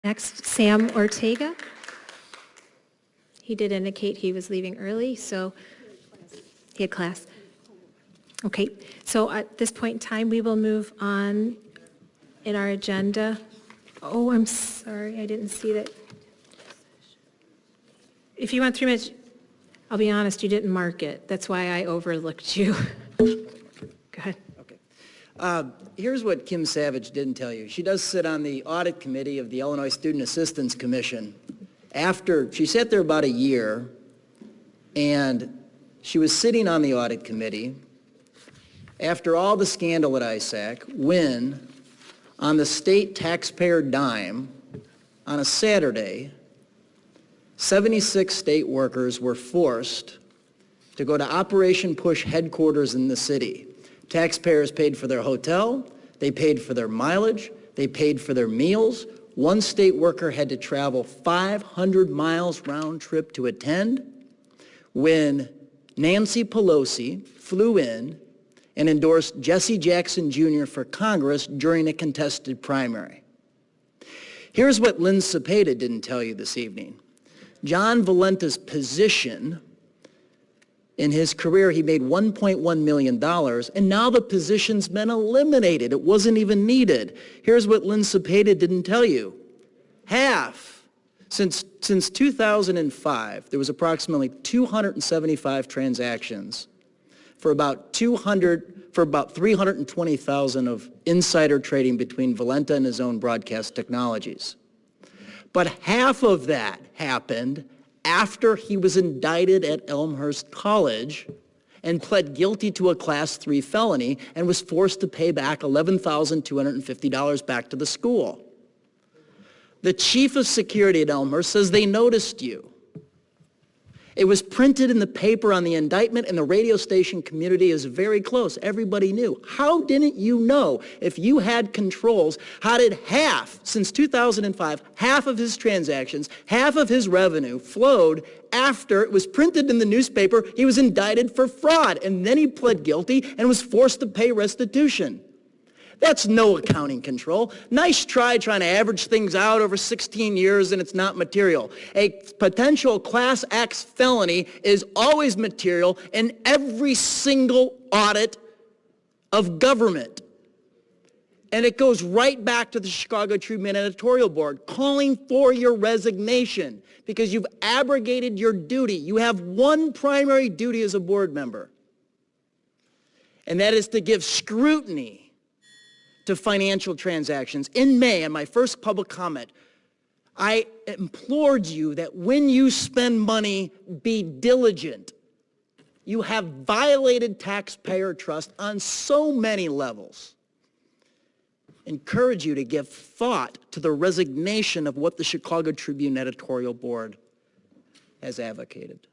Next, Sam Ortega. He did indicate he was leaving early, so he had class. Okay, so at this point in time, we will move on in our agenda. Oh, I'm sorry, I didn't see that. If you want 3 minutes, I'll be honest, you didn't mark it. That's why I overlooked you. Go ahead. Okay. Here's what Kim Savage didn't tell you. She does sit on the audit committee of the Illinois Student Assistance Commission. She sat there about a year, and she was sitting on the audit committee after all the scandal at ISAC, when, on the state taxpayer dime, on a Saturday, 76 state workers were forced to go to Operation Push headquarters in the city. Taxpayers paid for their hotel, they paid for their mileage, they paid for their meals. One state worker had to travel 500 miles round trip to attend. When Nancy Pelosi flew in and endorsed Jesse Jackson Jr. for Congress during a contested primary. Here's what Lynn Cepeda didn't tell you this evening. John Valenta's position in his career, he made $1.1 million, and now the position's been eliminated. It wasn't even needed. Here's what Lynn Cepeda didn't tell you. Half. Since 2005, there was approximately 275 transactions for about 320,000 of insider trading between Valenta and his own broadcast technologies. But half of that happened after he was indicted at Elmhurst College and pled guilty to a Class 3 felony and was forced to pay back $11,250 back to the school. The chief of security at Elmhurst says they noticed you. It was printed in the paper on the indictment, and the radio station community is very close. Everybody knew. How didn't you know? If you had controls, how did since 2005, half of his transactions, half of his revenue flowed after it was printed in the newspaper? He was indicted for fraud, and then he pled guilty and was forced to pay restitution. That's no accounting control. Nice trying to average things out over 16 years and it's not material. A potential Class X felony is always material in every single audit of government. And it goes right back to the Chicago Tribune editorial board calling for your resignation because you've abrogated your duty. You have one primary duty as a board member, and that is to give scrutiny to financial transactions. In May, on my first public comment, I implored you that when you spend money, be diligent. You have violated taxpayer trust on so many levels. Encourage you to give thought to the resignation of what the Chicago Tribune editorial board has advocated.